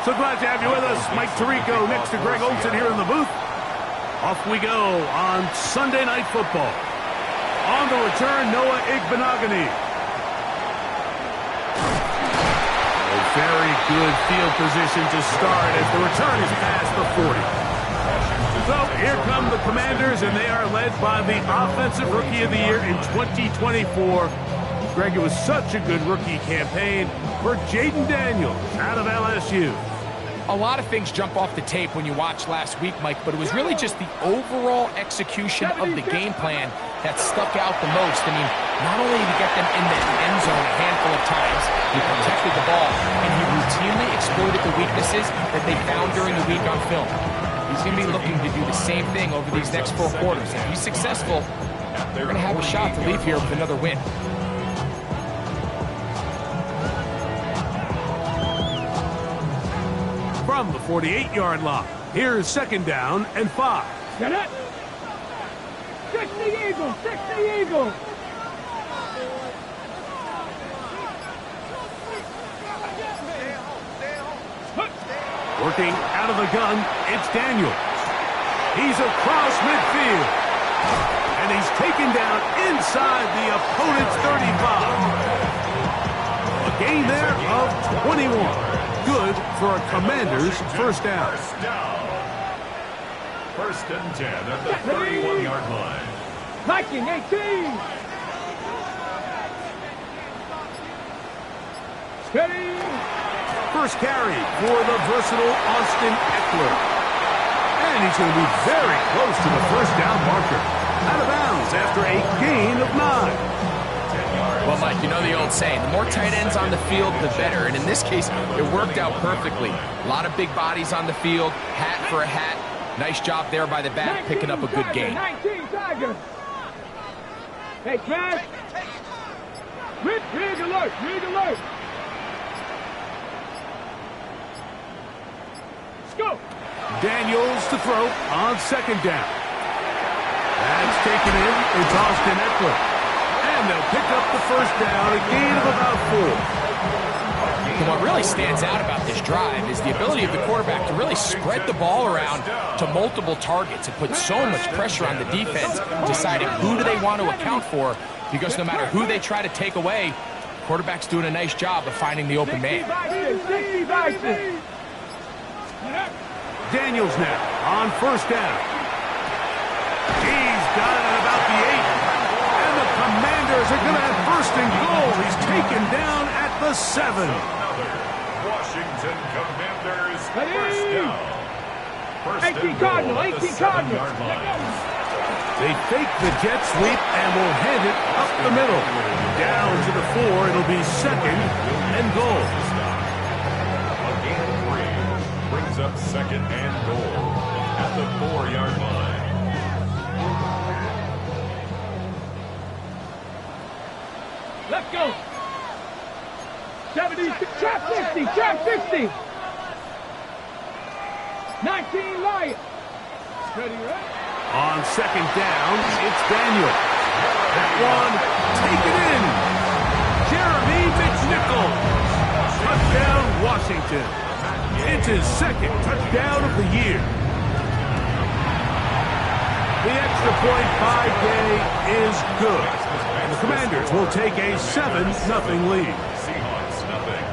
So glad to have you with us. Mike Tirico next to Greg Olson here in the booth. Off we go on Sunday Night Football. On the return, Noah Igbenogany. A very good field position to start as the return is past the 40. So here come the Commanders, and they are led by the Offensive Rookie of the Year in 2024. Greg, it was such a good rookie campaign for Jaden Daniels out of LSU. A lot of things jump off the tape when you watch last week, Mike, but it was really just the overall execution of the game plan that stuck out the most. I mean, not only did he get them in the end zone a handful of times, he protected the ball, and he routinely exploited the weaknesses that they found during the week on film. He's going to be looking to do the same thing over these next 4 quarters. If he's successful, they're going to have a shot to leave here with another win. From the 48-yard line, here's second down and 5. Get it! 60 Eagles! 60 Eagles! Working out of the gun, it's Daniels. He's across midfield. And he's taken down inside the opponent's 35. A gain there of 21. Good for a Commander's first down. First and 10 at the 31-yard line. Viking 18! Steady! First carry for the versatile Austin Eckler. And he's going to be very close to the first down marker. Out of bounds after a gain of 9. Well, Mike, you know the old saying, the more tight ends on the field, the better. And in this case, it worked out perfectly. A lot of big bodies on the field, hat for a hat. Nice job there by the back, picking up a good gain. 19 Tigers! Hey, Trash! Rig alert! Rig alert! Let's go! Daniels to throw on second down. That's taken in. It's Austin Eckler. And they'll pick up the first down, a gain of about 4. And what really stands out about this drive is the ability of the quarterback to really spread the ball around to multiple targets and put so much pressure on the defense, deciding who do they want to account for, because no matter who they try to take away, the quarterback's doing a nice job of finding the open man. Daniels now on first down. He's got it at about the 8. Commanders are going to have first and goal. He's taken down at the 7. Washington Commanders first down. First 18 Cardinal, 18 Cardinal. They fake the jet sweep and will hand it up the middle. Down to the 4. It'll be second and goal. A gain of 3 brings up second and goal at the 4-yard line. Let's go! 70, trap 60, trap 60! 19 Lions! Ready, right? On second down, it's Daniel. That one, taken in. Jeremy McNichols. Touchdown, Washington. It's his second touchdown of the year. The extra point by Day is good. And the Commanders will take a 7-0 lead. Seahawks nothing.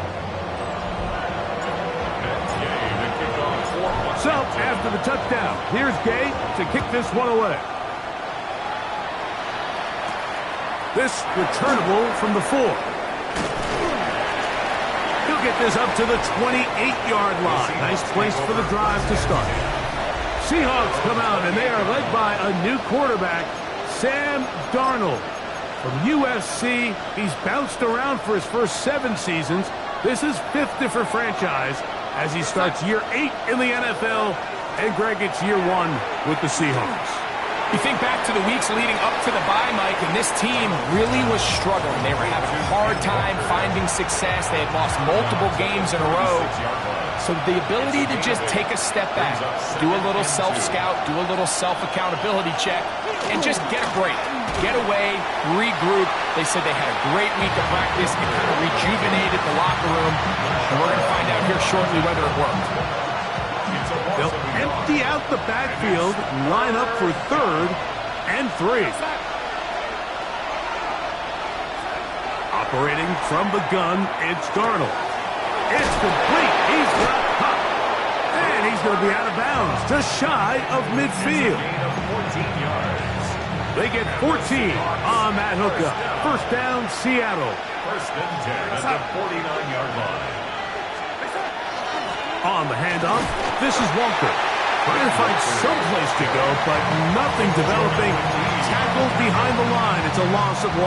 So, after the touchdown, here's Gay to kick this one away. This returnable from the 4. He'll get this up to the 28-yard line. Nice place for the drive to start. Seahawks come out, and they are led by a new quarterback, Sam Darnold. From USC, he's bounced around for his first 7 seasons. This is 5th different franchise as he starts year 8 in the NFL. And Greg, it's year 1 with the Seahawks. You think back to the weeks leading up to the bye, Mike, and this team really was struggling. They were having a hard time finding success. They had lost multiple games in a row. So the ability to just take a step back, do a little self-scout, do a little self-accountability check, and just get a break. get away, regroup. They said they had a great week of practice. It kind of rejuvenated the locker room. And we're going to find out here shortly whether it worked. They'll empty out the backfield, line up for 3rd and 3. Operating from the gun, it's Darnold. It's complete. He's got Huck. And he's going to be out of bounds, just shy of midfield. They get 14 on that hookup. First down, Seattle. First and 10 at the 49-yard line. On the handoff, this is Walker. Trying to find some place to go, but nothing developing. Tackled behind the line. It's a loss of 1.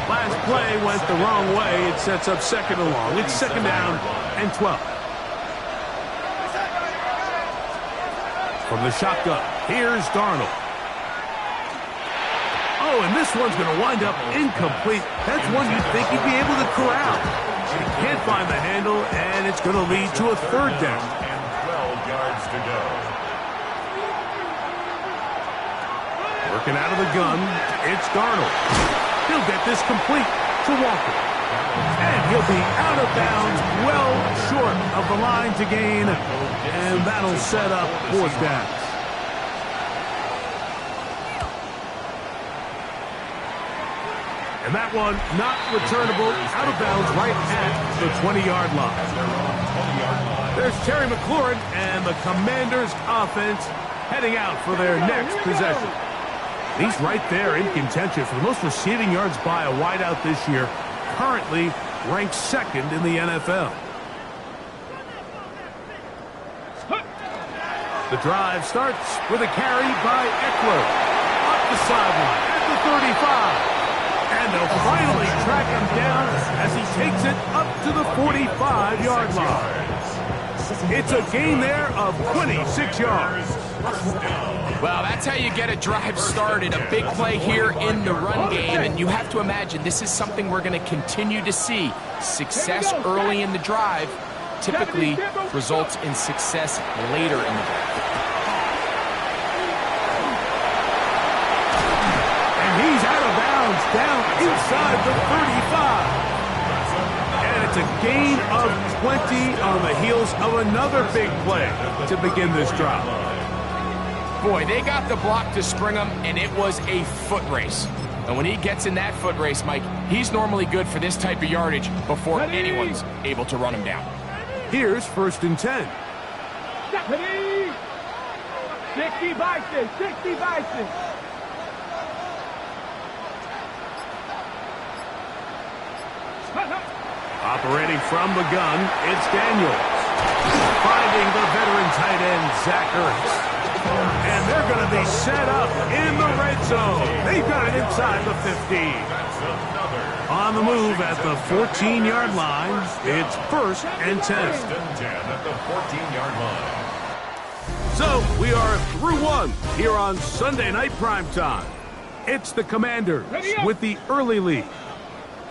Last play went the wrong way. It sets up 2nd and long. It's 2nd down and 12. From the shotgun, here's Darnold. Oh, and this one's going to wind up incomplete. That's one you'd think he'd be able to corral. He can't find the handle, and it's going to lead to a 3rd down. And 12 yards to go. Working out of the gun, it's Darnold. He'll get this complete to Walker. And he'll be out of bounds, well short of the line to gain. And that'll set up 4th down. And that one not returnable, out of bounds right at the 20-yard line. There's Terry McLaurin and the Commanders' offense heading out for their next possession. He's right there in contention for the most receiving yards by a wideout this year, currently ranked 2nd in the NFL. The drive starts with a carry by Eckler. Up the sideline at the 35. And they'll finally track him down as he takes it up to the 45-yard line. It's a gain there of 26 yards. Well, that's how you get a drive started. A big play here in the run game. And you have to imagine this is something we're going to continue to see. Success early in the drive typically results in success later in the drive. He's out of bounds, down inside the 35. And it's a gain of 20 on the heels of another big play to begin this drive. Boy, they got the block to spring him, and it was a foot race. And when he gets in that foot race, Mike, he's normally good for this type of yardage before anyone's able to run him down. Here's 1st and 10. 60 by 6, 60 by 6. Operating from the gun, it's Daniels. Finding the veteran tight end, Zach Ertz. And they're going to be set up in the red zone. They've got it inside the 15. On the move at the 14-yard line, it's 1st and 10. 1st and 10 at the 14-yard line. So we are through 1 here on Sunday Night Primetime. It's the Commanders with the early lead.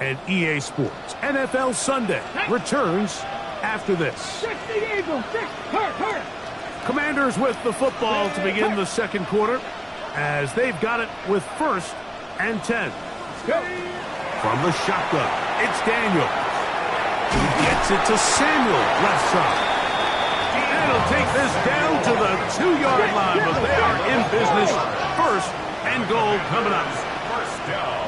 And EA Sports NFL Sunday returns after this. 60 Eagles, 6, hurt. Commanders with the football to begin the 2nd quarter as they've got it with 1st and 10. From the shotgun, it's Daniel. He gets it to Samuel, left side. And he'll take this down to the 2-yard line, but they are in business. 1st and goal coming up. First down.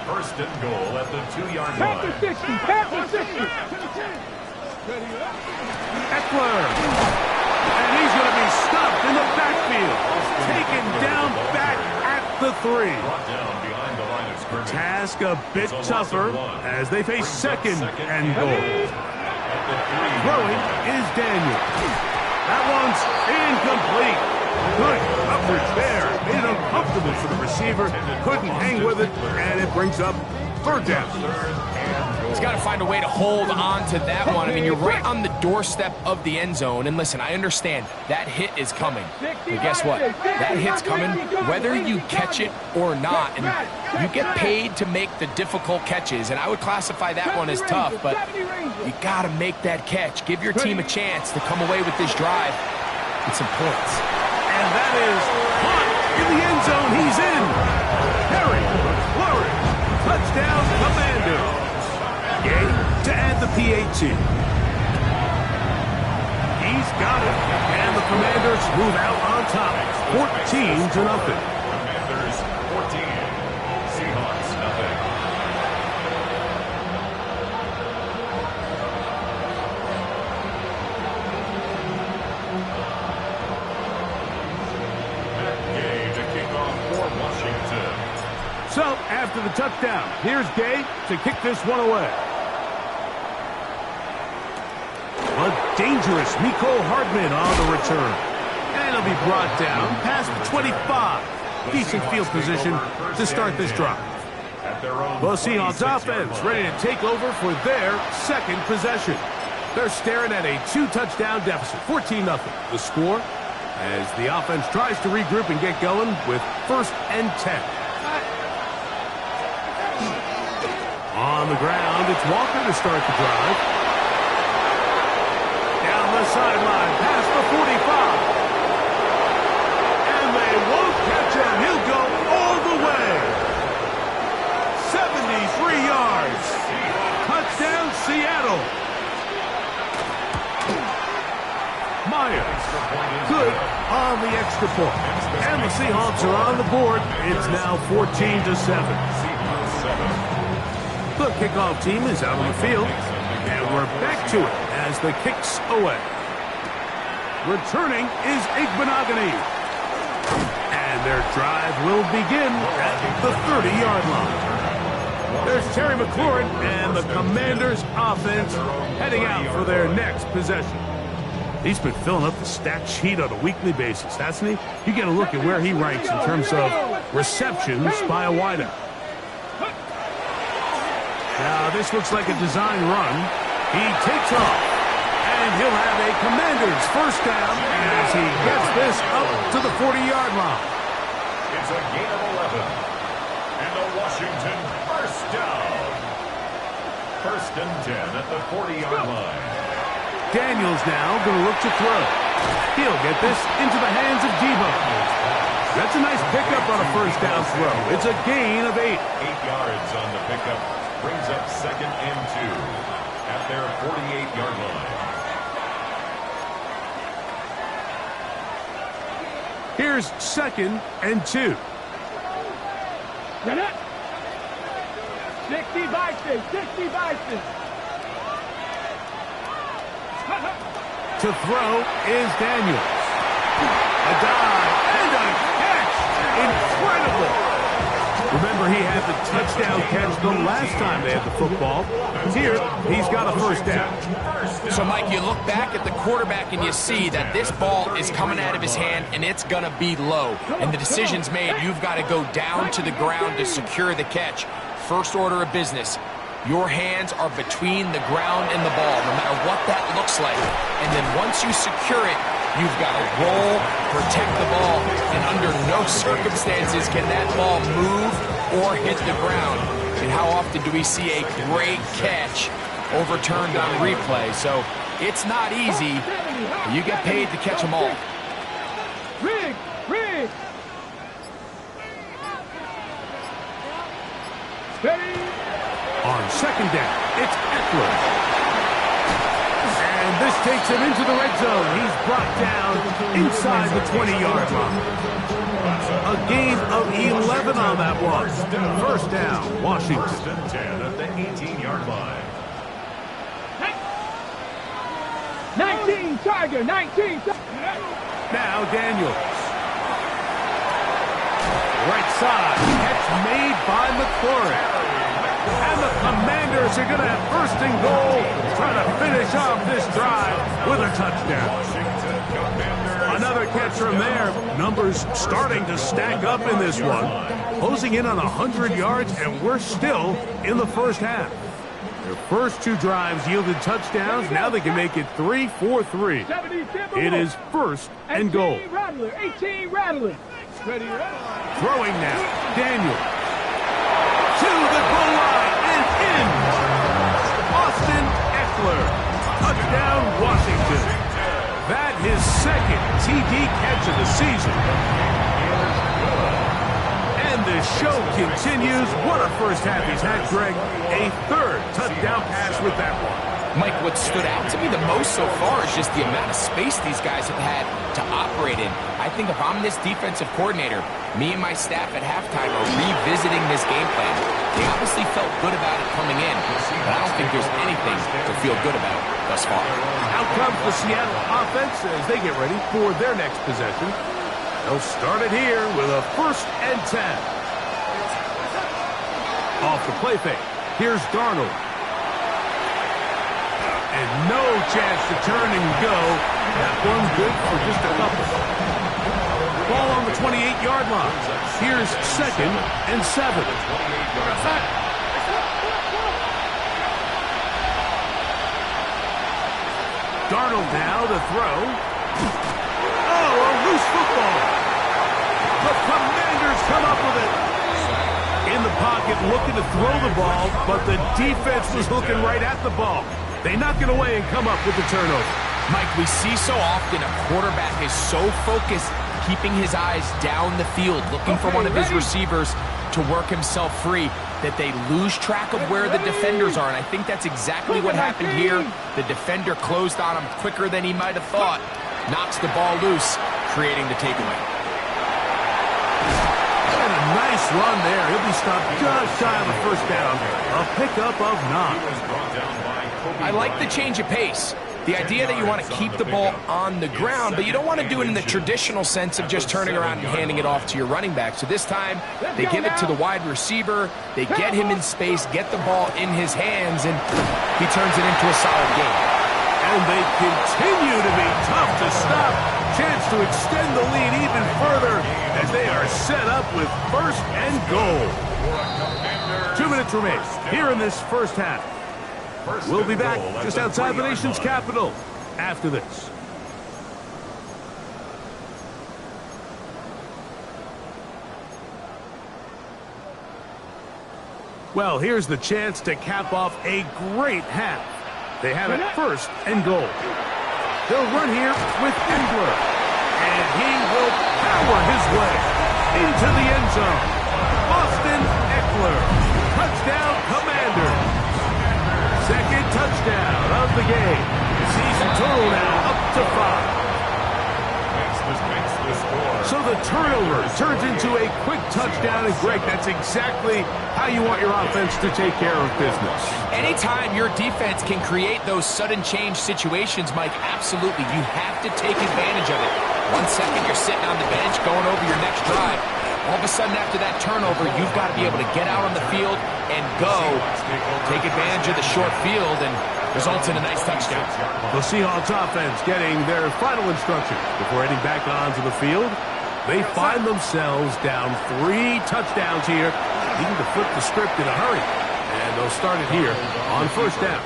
1st and goal at the 2-yard Pass line. the 60, pass the 60. Eckler. And he's going to be stopped in the backfield. Taken down back at the 3. Brought down behind the line of scrimmage. Task a bit tougher as they face 2nd and goal. Throwing is Daniel. That one's incomplete. Good coverage there. Made it uncomfortable for the receiver. Couldn't hang with it, and it brings up 3rd down. He's got to find a way to hold on to that one. I mean, you're right on the doorstep of the end zone. And listen, I understand that hit is coming. But guess what? That hit's coming whether you catch it or not. And you get paid to make the difficult catches. And I would classify that one as tough. But you got to make that catch. Give your team a chance to come away with this drive with some points. And that is caught In the end zone, he's in. Harry McLaurin. Touchdown, Commanders. Gay to add the PAT. He's got it. And the Commanders move out on top, 14-0. Commanders 14, Seahawks nothing. Gay to kick off for Washington. So, after the touchdown, here's Gay to kick this one away. A dangerous Mecole Hardman on the return. And he'll be brought down past the 25. Decent field position to start this drive. The Seahawks offense ready to take over for their second possession. They're staring at a 2-touchdown deficit, 14-0. The score as the offense tries to regroup and get going with 1st and 10. On the ground, it's Walker to start the drive. Down the sideline, past the 45. And they won't catch him. He'll go all the way. 73 yards. Touchdown, Seattle. Myers, good on the extra point. And the Seahawks are on the board. It's now 14-7. The kickoff team is out on the field. And we're back to it as the kick's away. Returning is Igbenogany. And their drive will begin at the 30-yard line. There's Terry McLaurin and the Commanders' offense heading out for their next possession. He's been filling up the stat sheet on a weekly basis, hasn't he? You get a look at where he ranks in terms of receptions by a wideout. Now, this looks like a design run. He takes off, and he'll have a Commanders first down as he gets this up to the 40-yard line. It's a gain of 11, and a Washington first down. 1st and 10 at the 40-yard line. Daniels now going to look to throw. He'll get this into the hands of Debo. That's a nice pickup on a first down throw. It's a gain of 8. 8 yards on the pickup. Brings up 2nd and 2 at their 48-yard line. Here's 2nd and 2. 60 Bison, 60 Bison. To throw is Daniels. A dive and a catch. Incredible. Remember, he had the touchdown catch the last time they had the football. Here, he's got a first down. So, Mike, you look back at the quarterback and you see that this ball is coming out of his hand and it's going to be low. And the decision's made. You've got to go down to the ground to secure the catch. First order of business. Your hands are between the ground and the ball, no matter what that looks like. And then once you secure it, you've got to roll, protect the ball, and under no circumstances can that ball move or hit the ground. And how often do we see a great catch overturned on replay? So it's not easy. You get paid to catch them all. Rig. Steady. On 2nd down, it's Eckler. And this takes him into the red zone. He's brought down inside the 20-yard line. A gain of 11 on that one. First down, Washington. 1st and 10 at the 18-yard line. 19 Tiger, 19. Now Daniels. Right side, catch made by McLaurin. And the Commanders are going to have 1st and goal, trying to finish off this drive with a touchdown. Another catch from there. Numbers starting to stack up in this one. Closing in on 100 yards, and we're still in the first half. Their first 2 drives yielded touchdowns. Now they can make it 3-4-3. It is 1st and goal. 18 Rattler. Ready. Throwing now, Daniel. To the goal line and in. Austin Eckler. Touchdown, Washington. That his 2nd TD catch of the season. the show continues. What a first half he's had, Greg. A third touchdown pass with that one. Mike, what stood out to me the most so far is just the amount of space these guys have had to operate in. I think if I'm this defensive coordinator, me and my staff at halftime are revisiting this game plan. They obviously felt good about it coming in, but I don't think there's anything to feel good about thus far. Out comes the Seattle offense as they get ready for their next possession. They'll start it here with a 1st and 10. Off the play fake. Here's Darnold. And no chance to turn and go. That one good for just a couple. Ball on the 28-yard line. Here's 2nd and 7. Darnold now to throw. Oh, a loose football. The Commanders come up with it. In the pocket, looking to throw the ball, but the defense was looking right at the ball. They knock it away and come up with the turnover. Mike, we see so often a quarterback is so focused, keeping his eyes down the field, looking for one of his receivers to work himself free, that they lose track of where the defenders are. And I think that's exactly what happened here. The defender closed on him quicker than he might have thought. Knocks the ball loose, creating the takeaway. And a nice run there. He'll be stopped just shy of the 1st down. A pickup of 9. I like the change of pace. The idea that you want to keep the ball on the ground, but you don't want to do it in the traditional sense of just turning around and handing it off to your running back. So this time, they give it to the wide receiver, they get him in space, get the ball in his hands, and he turns it into a solid game. And they continue to be tough to stop. Chance to extend the lead even further as they are set up with 1st and goal. 2 minutes remain here in this 1st half. We'll be back just outside the nation's capital after this. Well, here's the chance to cap off a great half. They have it 1st and goal. They'll run here with Engler. And he will power his way into the end zone. Austin Eckler. Touchdown, Commanders. 2nd touchdown of the game. Season total now up to 5. So the turnover turns into a quick touchdown. And Greg, that's exactly how you want your offense to take care of business. Anytime your defense can create those sudden change situations, Mike, absolutely, you have to take advantage of it. 1 second, you're sitting on the bench going over your next drive. All of a sudden, after that turnover, you've got to be able to get out on the field and go. Take advantage of the short field and results in a nice touchdown. The Seahawks offense getting their final instructions before heading back onto the field. They find themselves down 3 touchdowns here, needing to flip the script in a hurry. And they'll start it here on 1st down.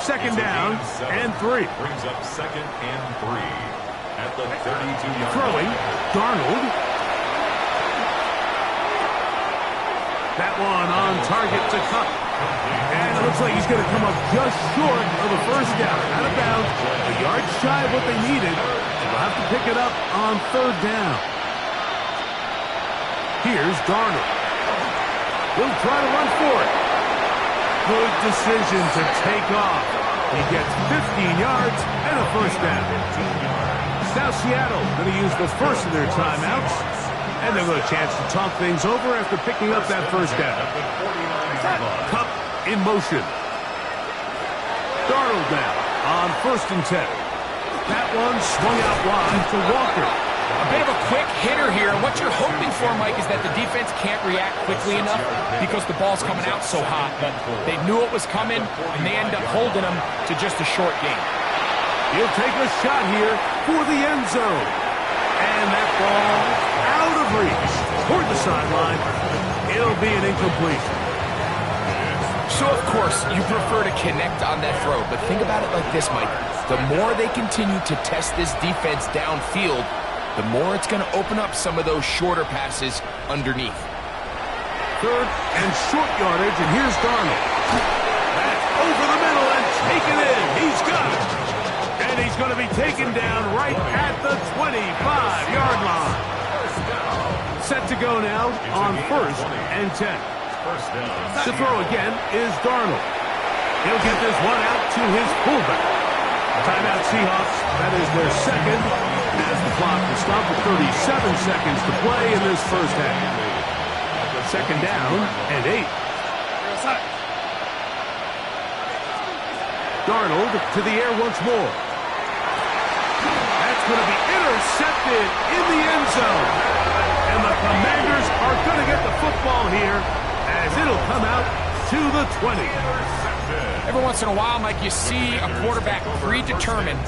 2nd down and 3. Brings up 2nd and 3 at the 32-yard line. Throwing, Darnold. That one on target to Cup. And it looks like he's going to come up just short of the 1st down. Out of bounds, a yard shy of what they needed. They'll have to pick it up on 3rd down. Here's Darnold. He'll try to run for it. Good decision to take off. He gets 15 yards and a 1st down. Now Seattle going to use the first of their timeouts. And they'll get a chance to talk things over after picking up that 1st down. Cup in motion. Darnold now on 1st and 10. That one swung out wide to Walker. A bit of a quick hitter here, and what you're hoping for, Mike, is that the defense can't react quickly enough because the ball's coming out so hot. But they knew it was coming, and they end up holding them to just a short game. He'll take a shot here for the end zone. And that ball out of reach toward the sideline. It'll be an incompletion. So, of course, you prefer to connect on that throw, but think about it like this, Mike. The more they continue to test this defense downfield, the more it's going to open up some of those shorter passes underneath. 3rd and short yardage, and here's Darnold. That's over the middle and taken in. He's got it. And he's going to be taken down right at the 25-yard line. Set to go now on 1st and 10. First down. To throw again is Darnold. He'll get this one out to his fullback. Timeout Seahawks. That is their second, as the clock will stop with 37 seconds to play in this first half. Second down and 8. Darnold to the air once more. That's going to be intercepted in the end zone. And the Commanders are going to get the football here as it'll come out to the 20. Every once in a while, Mike, you see a quarterback predetermined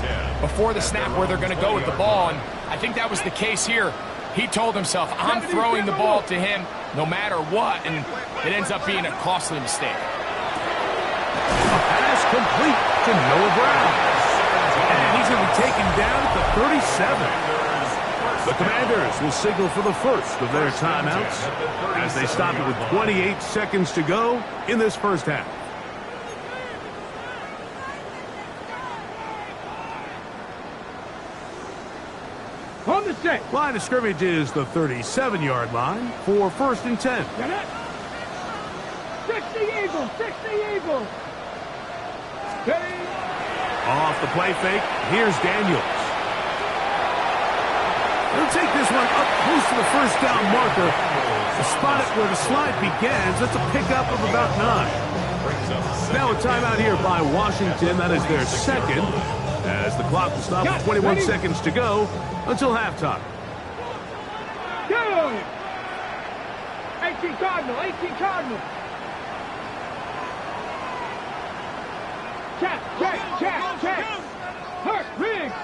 before the snap where they're going to go with the ball, and I think that was the case here. He told himself, I'm throwing the ball to him no matter what, and it ends up being a costly mistake. A pass complete to Noah Brown. And he's going to be taken down at the 37. The Commanders will signal for the first of their timeouts as they stop it with 28 seconds to go in this first half. On the set. Line of scrimmage is the 37-yard line for 1st and 10. Get it. 60 Eagles. 60 Eagles. Ready. Off the play fake, here's Daniels. He'll take this one up close to the first down marker. To spot it where the slide begins, that's a pickup of about 9. Now a timeout here by Washington. That is their second, as the clock will stop with 21 seconds to go until halftime. Go. 18 Cardinal. 18 Cardinal. Check. Hurt. Riggs.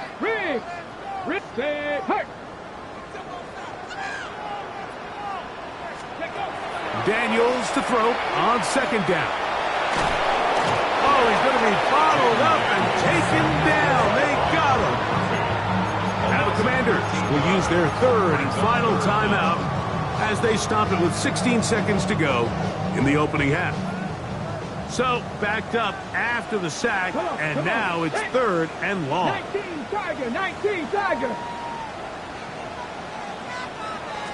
Hurt. Daniels to throw on 2nd down. Oh, he's going to be bottled up and taken down. They got him. Now the Commanders will use their 3rd and final timeout as they stop it with 16 seconds to go in the opening half. So, backed up after the sack, and now it's 3rd and long. 19 Tiger.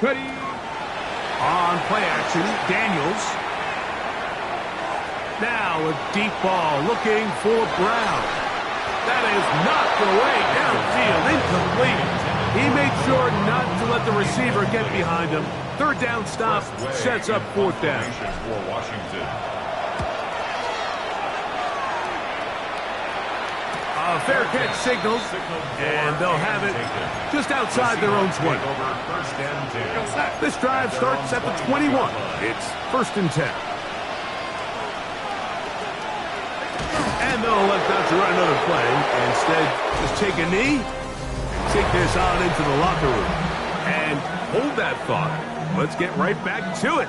Ready. On play action, Daniels. Now a deep ball looking for Brown. That is knocked away downfield, incomplete. He made sure not to let the receiver get behind him. 3rd down stop sets up 4th down. For Washington. A fair catch signals, and they'll have it just outside their own 20. This drive starts at the 21. It's 1st and 10. And they'll elect not to run another play. Instead, just take a knee, take this on into the locker room, and hold that thought. Let's get right back to it.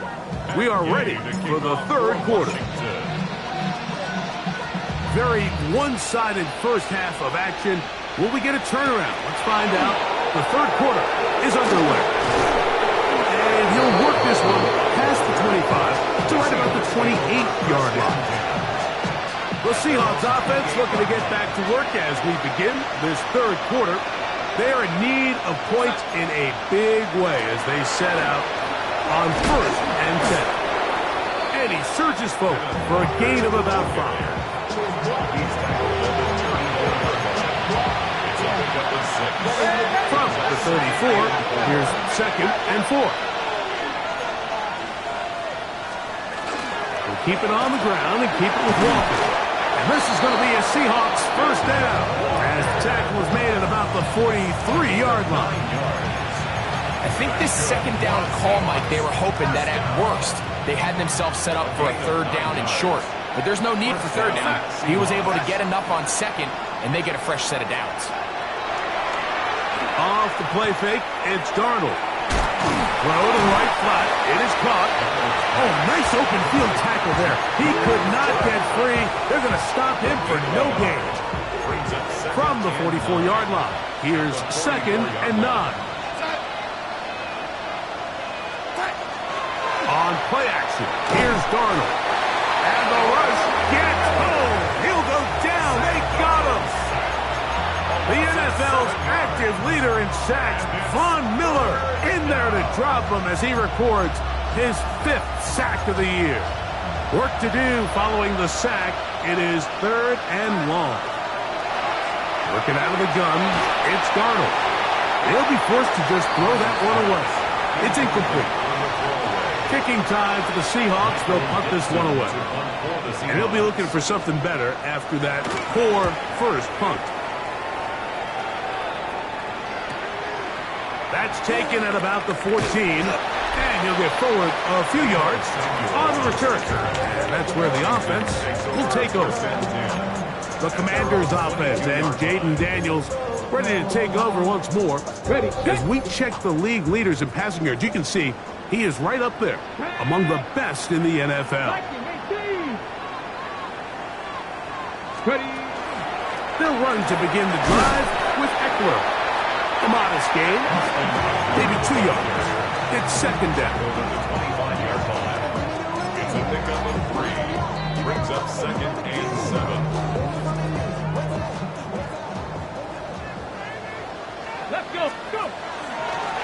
We are ready for the 3rd quarter. Very one-sided first half of action. Will we get a turnaround? Let's find out. The 3rd quarter is underway. And he'll work this one past the 25 to right about the 28-yard line. The Seahawks offense looking to get back to work as we begin this 3rd quarter. They are in need of points in a big way as they set out on 1st and 10. And he surges forward for a gain of about 5. From the 34, here's 2nd and 4. We'll keep it on the ground and keep it with Walker. And this is going to be a Seahawks 1st down as the tackle was made at about the 43-yard line. I think this 2nd down call, Mike, they were hoping that at worst they had themselves set up for a 3rd down and short. But there's no need for 3rd down. He was able to get enough on 2nd, and they get a fresh set of downs. Off the play fake, it's Darnold. Throw to the right flat. It is caught. Oh, nice open field tackle there. He could not get free. They're going to stop him for no gain. From the 44-yard line, here's 2nd and 9. On play action, here's Darnold. And the rush gets home. He'll go down. They got him. The NFL's active leader in sacks. Von Miller in there to drop him as he records his 5th sack of the year. Work to do following the sack. It is 3rd and long. Working out of the gun, it's Darnold. He'll be forced to just throw that one away. It's incomplete. Kicking time for the Seahawks. They'll punt this one away. And he'll be looking for something better after that poor first punt. That's taken at about the 14. And he'll get forward a few yards on the return. And that's where the offense will take over. The Commanders' offense and Jaden Daniels ready to take over once more. As we check the league leaders in passing yards, you can see he is right up there among the best in the NFL. They'll run to begin the drive with Eckler. A modest gain, maybe 2 yards. It's 2nd down. It's a pickup of 3. Brings up 2nd and 7. Let's go. Go.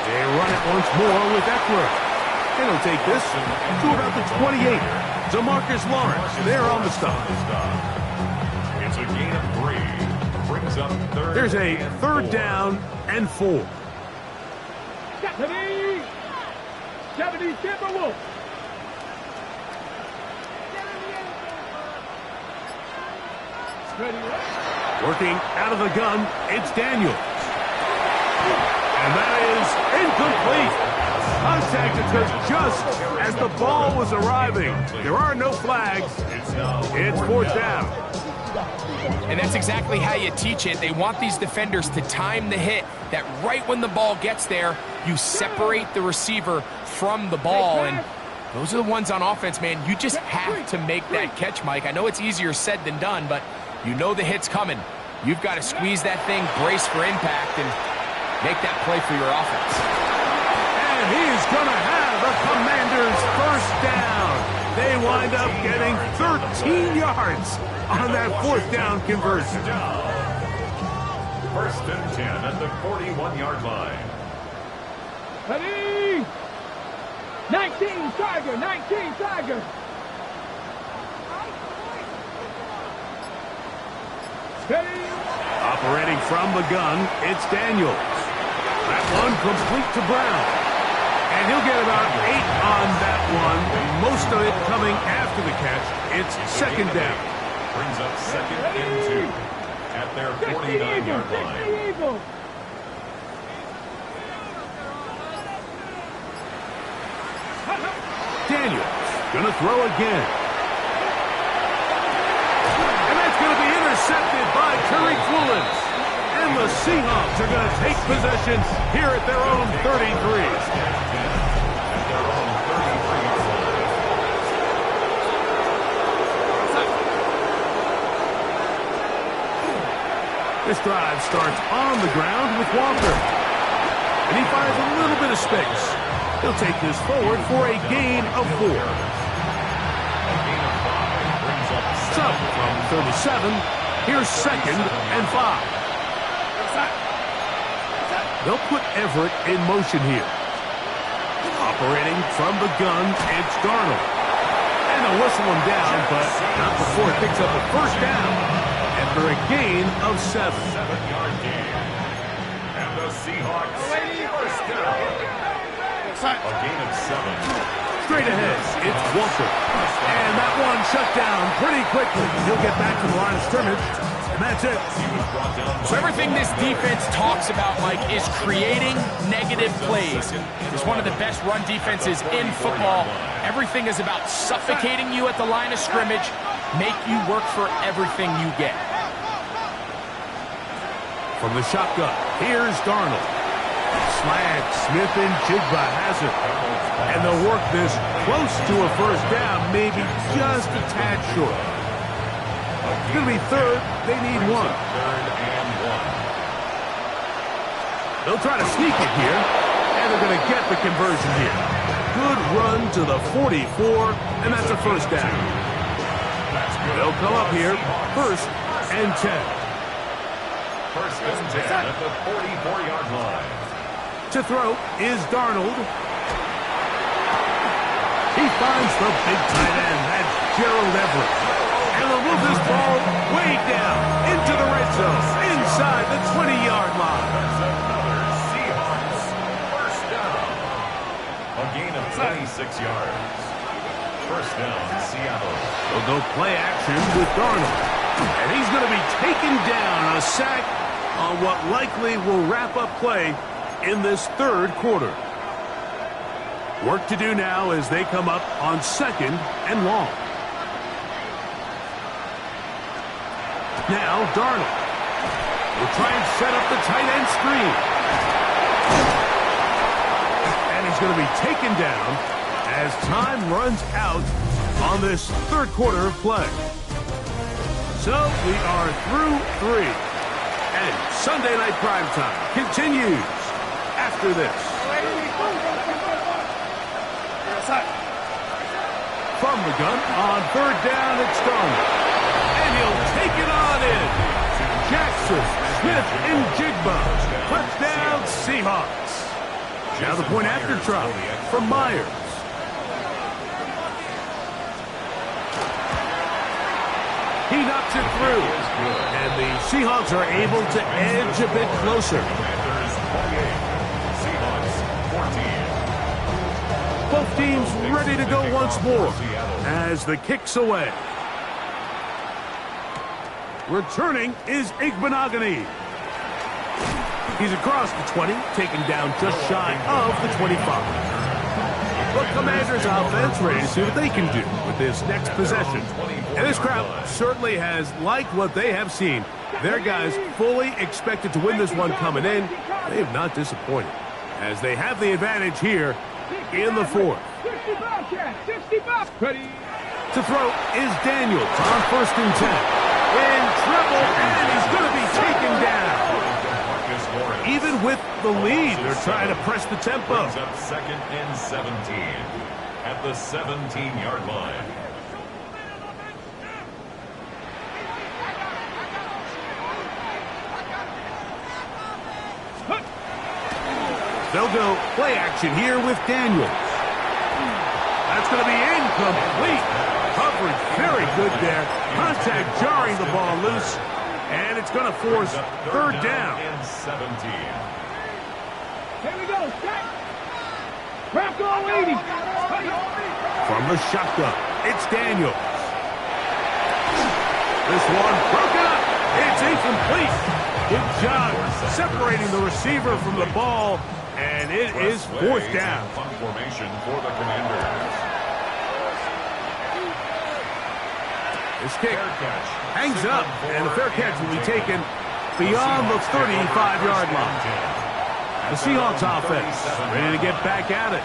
They run it once more with Eckler. And he'll take this to about the 28. DeMarcus Lawrence there on the stop. It's a gain of 3. Brings up 3rd. Here's a 3rd down and 4. 70 Timberwolves. Working out of the gun, it's Daniels. And that is incomplete. Contact occurred just as the ball was arriving. There are no flags. It's 4th down. And that's exactly how you teach it. They want these defenders to time the hit, that right when the ball gets there, you separate the receiver from the ball. And those are the ones on offense, man. You just have to make that catch, Mike. I know it's easier said than done, but you know the hit's coming. You've got to squeeze that thing, brace for impact, and make that play for your offense. And he's going to have a Commanders 1st down. They wind up getting 13 yards on that 4th down conversion. 1st and 10 at the 41-yard line. Ready? 19 Tiger, 19 Tiger. Ready? Operating from the gun, it's Daniels. That one complete to Brown. And he'll get about 8 on that one. Most of it coming after the catch. It's 2nd down. Brings up 2nd and 2 at their 49-yard line. Daniels gonna throw again. And that's gonna be intercepted by Tariq Woolen. And the Seahawks are gonna take possession here at their own 33. This drive starts on the ground with Walker. And he finds a little bit of space. He'll take this forward for a gain of 4. So, from 37, here's 2nd and 5. They'll put Everett in motion here. Operating from the gun, it's Darnold. And they'll whistle him down, but not before it picks up a 1st down. After a gain of 7. 7-yard gain. And the Seahawks 1st down. A gain of 7. Straight ahead, it's Walker. And that one shut down pretty quickly. He'll get back to the line of scrimmage, and that's it. So everything this defense talks about, Mike, is creating negative plays. It's one of the best run defenses in football. Everything is about suffocating you at the line of scrimmage, make you work for everything you get. From the shotgun, here's Darnold. Slant, Smith and Jigba has it. And they'll work this close to a 1st down, maybe just a tad short. It's going to be 3rd. They need 1. 3rd and 1. They'll try to sneak it here, and they're going to get the conversion here. Good run to the 44, and that's a 1st down. They'll come up here, 1st and 10. First and 10 at the 44-yard line. To throw is Darnold. He finds the big tight end. That's Gerald Everett. And they'll move this ball way down into the red zone, inside the 20-yard line. That's another Seahawks first down. A gain of 26 yards. First down, Seattle. They'll go play action with Darnold. And he's going to be taken down, a sack on what likely will wrap up play in this third quarter. Work to do now as they come up on 2nd and long. Now Darnold will try and set up the tight end screen. And he's going to be taken down as time runs out on this third quarter of play. So we are through 3. And Sunday Night Primetime continues after this. From the gun on 3rd down, it's Darnold. And he'll take it on in. Jackson, Smith, and Jigba. Touchdown, Seahawks. Now the point after try from Myers. He knocks it through. And the Seahawks are able to edge a bit closer. Both teams ready to go once more as the kick's away. Returning is Igbenogany. He's across the 20, taken down just shy of the 25. But Commanders offense ready to see what they can do with this next possession. And this crowd certainly has liked what they have seen. Their guys fully expected to win this one coming in. They have not disappointed as they have the advantage here in the 4th. 65. Ready. To throw is Daniels on 1st and 10. In trouble, and he's going to be taken down. Even with the lead, they're trying to press the tempo. Brings up 2nd and 17 at the 17-yard line. They'll go play action here with Daniels. That's going to be incomplete. Coverage very good there. Contact jarring the ball loose. And it's going to force 3rd down. And 17. Here we go. Set. Crack all 80. From the shotgun, it's Daniels. This one broken up. It's incomplete. Good job separating the receiver from the ball. And it is 4th down. Punt formation for the Commanders. This kick hangs up, and the fair catch will be taken beyond the 35-yard line. The Seahawks offense ready to get back at it.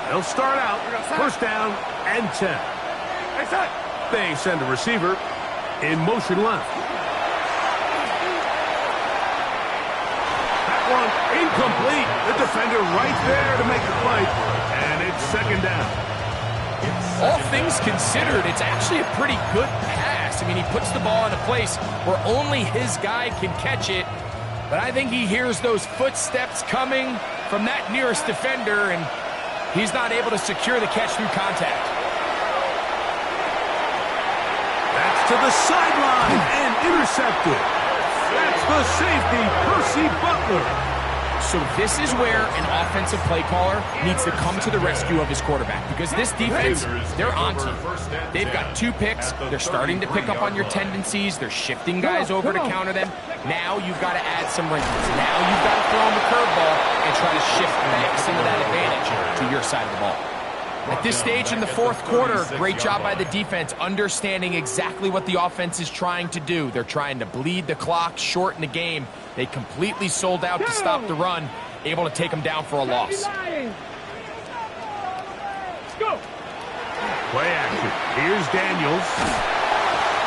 They'll start out 1st down and 10. They send a receiver in motion left. That one incomplete. The defender right there to make the play, and it's 2nd down. All things considered, it's actually a pretty good pass. I mean, he puts the ball in a place where only his guy can catch it. But I think he hears those footsteps coming from that nearest defender, and he's not able to secure the catch through contact. That's to the sideline and intercepted. That's the safety, Percy Butler. So this is where an offensive play caller needs to come to the rescue of his quarterback, because this defense, they're onto you. They've got 2 picks. They're starting to pick up on your tendencies. They're shifting guys over to counter them. Now you've got to add some wrinkles. Now you've got to throw in the curveball and try to shift back some of that advantage to your side of the ball. At this stage in the 4th quarter, great job by the defense understanding exactly what the offense is trying to do. They're trying to bleed the clock, shorten the game. They completely sold out to stop the run, able to take them down for a loss. Go. Play action. Here's Daniels.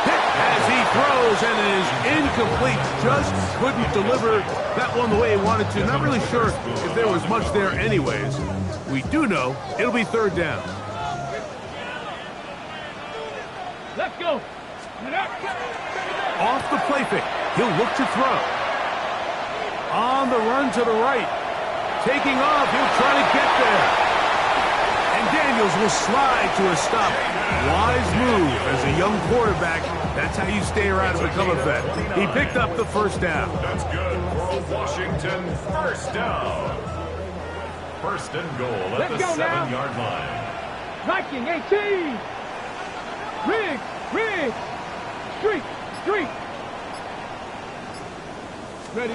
Hit as he throws, and it is incomplete. Just couldn't deliver that one the way he wanted to. Not really sure if there was much there anyways. We do know it'll be 3rd down. Let's go. Off the play fake. He'll look to throw. On the run to the right. Taking off. He'll try to get there. And Daniels will slide to a stop. Wise move as a young quarterback. That's how you stay around and become a vet. He picked up the first down. That's good for a Washington first down. First and goal at the 7-yard line. Striking 18. Riggs. Street. Ready?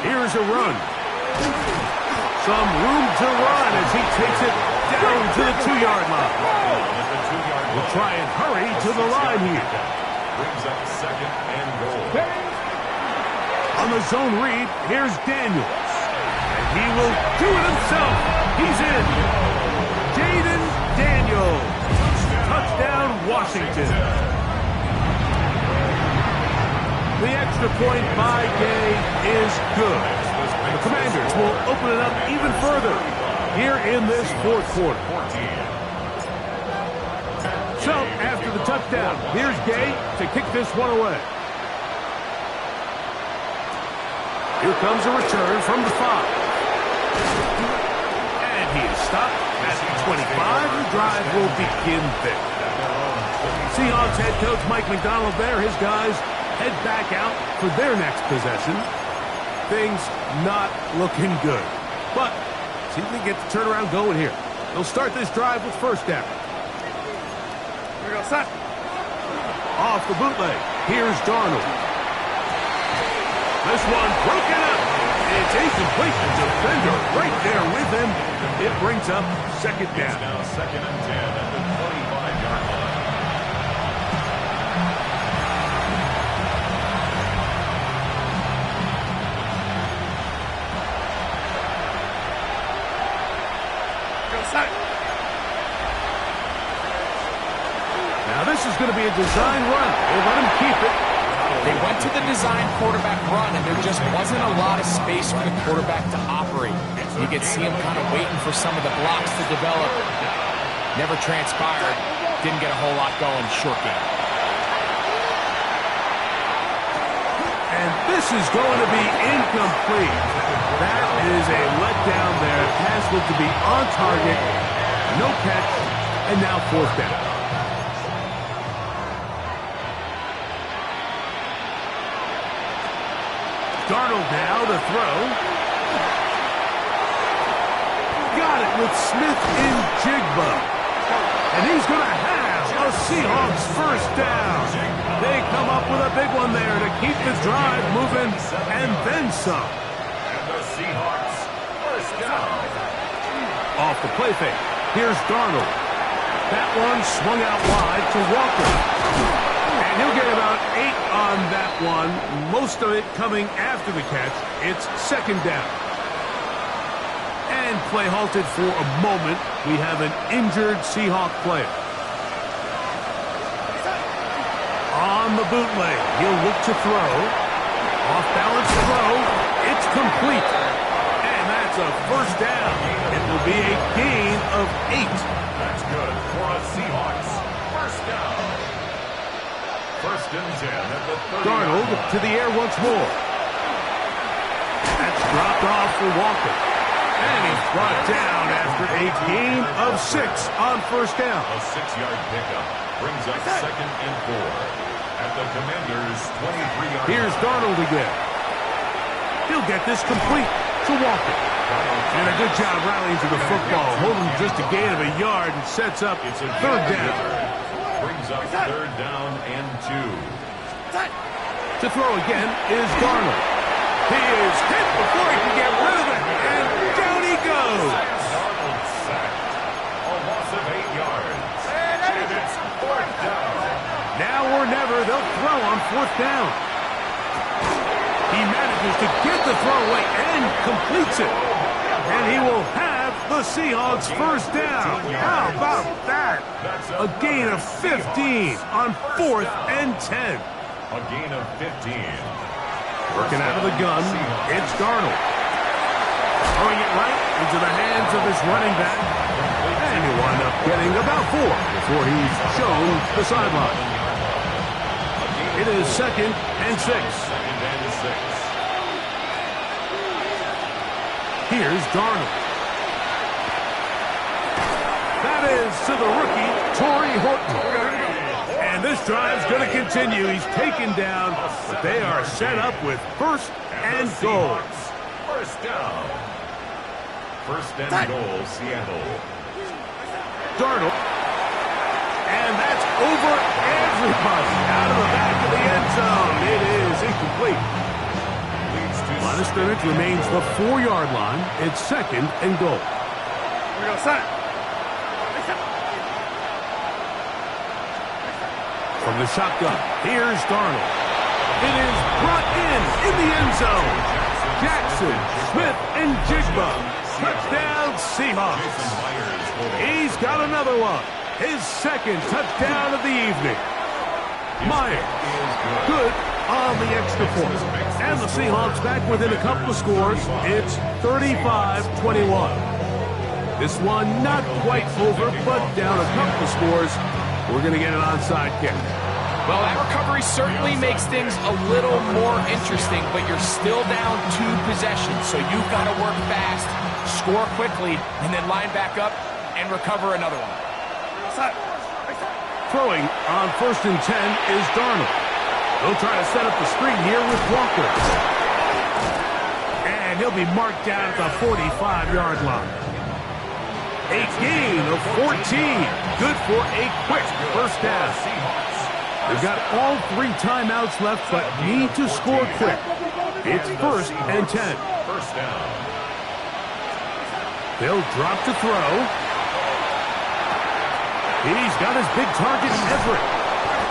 Here's a run. Some room to run as he takes it down to the 2-yard line. We'll try and hurry to the line here. Brings up second and goal. On the zone read, here's Daniels. And he will do it himself. He's in. Jaden Daniels. Touchdown, Washington. The extra point by Gay is good. The Commanders will open it up even further here in this fourth quarter. So, after the touchdown, here's Gay to kick this one away. Here comes a return from the 5. And he is stopped at the 25. The drive will begin there. Seahawks head coach Mike McDonald there. His guys head back out for their next possession. Things not looking good. But see if they get the turnaround going here. They'll start this drive with first down. Here we go, set. Off the bootleg. Here's Darnold. This one broken up. It's incomplete. Defender right there with him. It brings up second down. Now second and 10 at the 25-yard line. Now this is going to be a design run. They let him keep it. They went to the design quarterback run, and there just wasn't a lot of space for the quarterback to operate. You could see him kind of waiting for some of the blocks to develop. Never transpired. Didn't get a whole lot going. Short game. And this is going to be incomplete. That is a letdown there. Pass looked to be on target. No catch. And now fourth down. Darnold now to throw. Got it with Smith in Jigba. And he's going to have a Seahawks first down. They come up with a big one there to keep the drive moving and then some. And the Seahawks first down. Off the play fake. Here's Darnold. That one swung out wide to Walker. And he'll get about 8 on that one. Most of it coming after the catch. It's second down. And play halted for a moment. We have an injured Seahawk player. On the bootleg, he'll look to throw. Off balance throw. It's complete. And that's a first down. It will be a gain of 8. That's good for a Seahawks first down. First and 10 at the 30. Darnold to the air once more. That's dropped off for Walker. And he's brought down after a gain of 6 on first down. A 6-yard pickup brings up second and 4 at the Commanders' 23-yard line. Here's Darnold again. He'll get this complete to Walker. And a good job rallying to the football. Holding just a gain of a yard and sets up third down. Brings up third down and 2. To throw again is Darnold. He is hit before he can get rid of it. And down he goes. Darnold sacked. A loss of 8 yards. And it's fourth down. Now or never, they'll throw on fourth down. He manages to get the throw away and completes it. And he will have the Seahawks first down. How about that? A gain of 15 on 4th and 10. A gain of 15. Working out of the gun, it's Darnold. Throwing it right into the hands of his running back. And he'll wind up getting about 4 before he's shown the sideline. It is second and 6. Second and 6. Here's Darnold. That is to the rookie, Torrey Horton. And this drive's going to continue. He's taken down, but they are set up with first and goal. First down. First and goal, Seattle. Darnold. And that's over everybody. Out of the back of the end zone. It is incomplete. Line of scrimmage remains the 4-yard line. It's second and goal. Here we go, set. From the shotgun, here's Darnold. It is brought in the end zone. Jackson, Smith, and Jigba. Touchdown, Seahawks. He's got another one. His second touchdown of the evening. Myers, good on the extra point. And the Seahawks back within a couple of scores. It's 35-21. This one not quite over, but down a couple of scores. We're going to get an onside kick. Well, that recovery certainly makes things a little more interesting, but you're still down 2 possessions, so you've got to work fast, score quickly, and then line back up and recover another one. Throwing on first and 10 is Darnold. He'll try to set up the screen here with Walker. And he'll be marked down at the 45-yard line. A gain of 14. Good for a quick first down. They've got all 3 timeouts left, but need to score quick. It's first and 10. First down. They'll drop to throw. He's got his big target, Everett.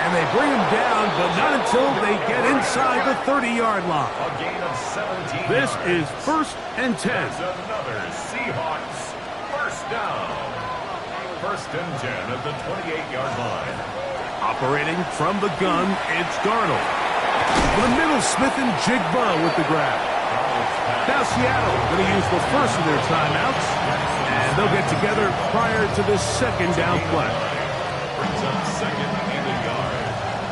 And they bring him down, but not until they get inside the 30-yard line. A gain of 17. This is first and 10. There's another Seahawks first down. First and 10 at the 28-yard line. Operating from the gun, it's Darnold. For the middle, Smith and Jigba with the grab. Now Seattle going to use the first of their timeouts, and they'll get together prior to this second down play. Brings up second and a yard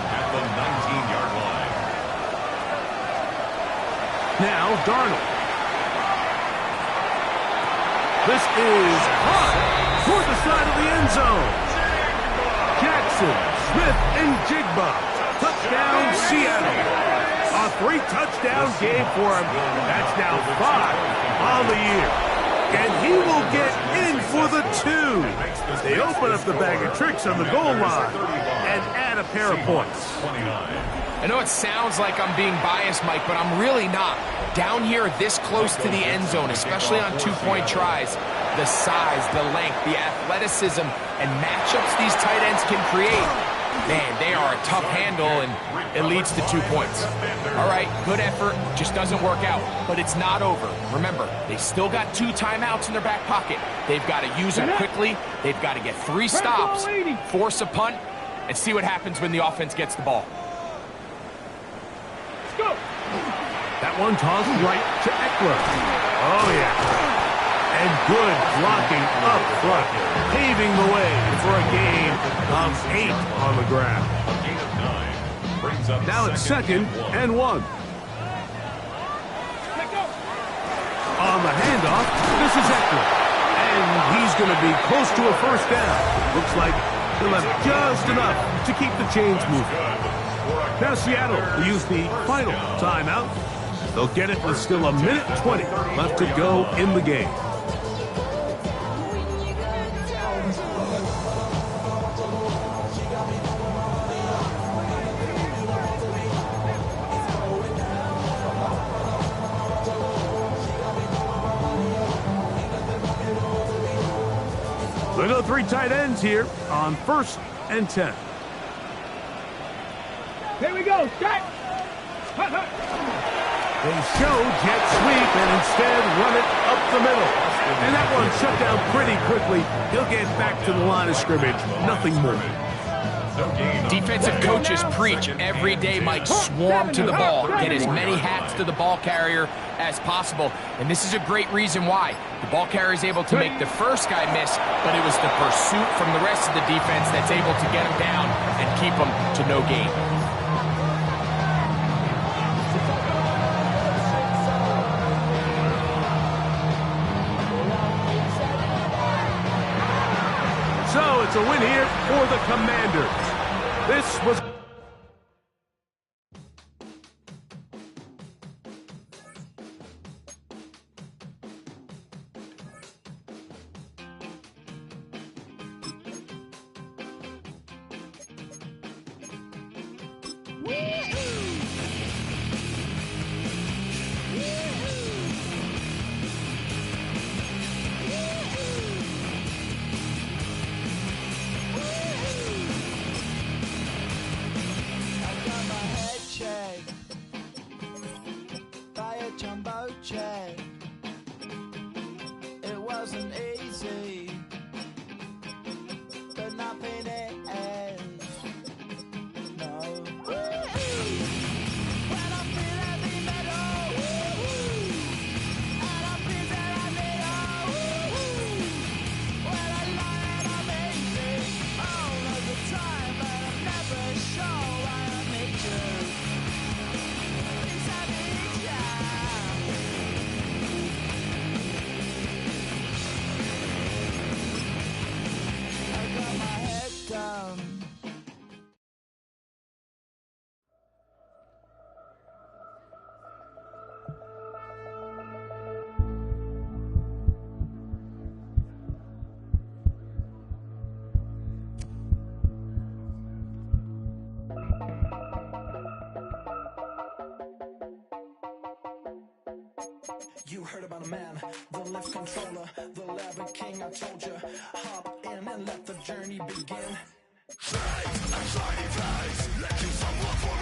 at the 19-yard line. Now Darnold. This is hot toward the side of the end zone. Jackson, Smith, and Jigba. Touchdown, Seattle. A 3-touchdown game for him. That's now 5 on the year. And he will get in for the 2. They open up the bag of tricks on the goal line and add a pair of points. I know it sounds like I'm being biased, Mike, but I'm really not. Down here this close to the end zone, especially on 2-point tries, the size, the length, the athleticism, and matchups these tight ends can create, man, they are a tough handle, and it leads to 2 points. All right, good effort, just doesn't work out, but it's not over. Remember, they still got 2 timeouts in their back pocket. They've got to use them quickly. They've got to get 3 stops, force a punt, and see what happens when the offense gets the ball. Go! That one tossed right to Eckler. Oh, yeah. And good blocking up front, paving the way for a gain of 8 on the ground. A gain of 9 brings up Now it's second and 1. On the handoff, this is Eckler. And he's going to be close to a first down. Looks like he'll have just enough to keep the chains moving. Now Seattle will use the final timeout. They'll get it with still a minute 20 left to go in the game. Look at the 3 tight ends here on first and 10. Here we go, set! Hut, hut. They show jet sweep and instead run it up the middle. And that one shut down pretty quickly. He'll get back to the line of scrimmage. Nothing more. Defensive coaches preach every day, Mike, swarm to the ball. Get as many hats to the ball carrier as possible. And this is a great reason why. The ball carrier is able to make the first guy miss, but it was the pursuit from the rest of the defense that's able to get him down and keep him to no gain. it's a win here for the Commanders. This was... It wasn't easy, but nothing is. No. When I'm feeling the metal, and I'm feeling the middle. When I lie and I'm easy all of the time, but I'm never sure why I need you. Because I need you. You heard about a man, the lift controller, the lever king. I told you, hop in and let the journey begin. Fate, anxiety, face, let you someone for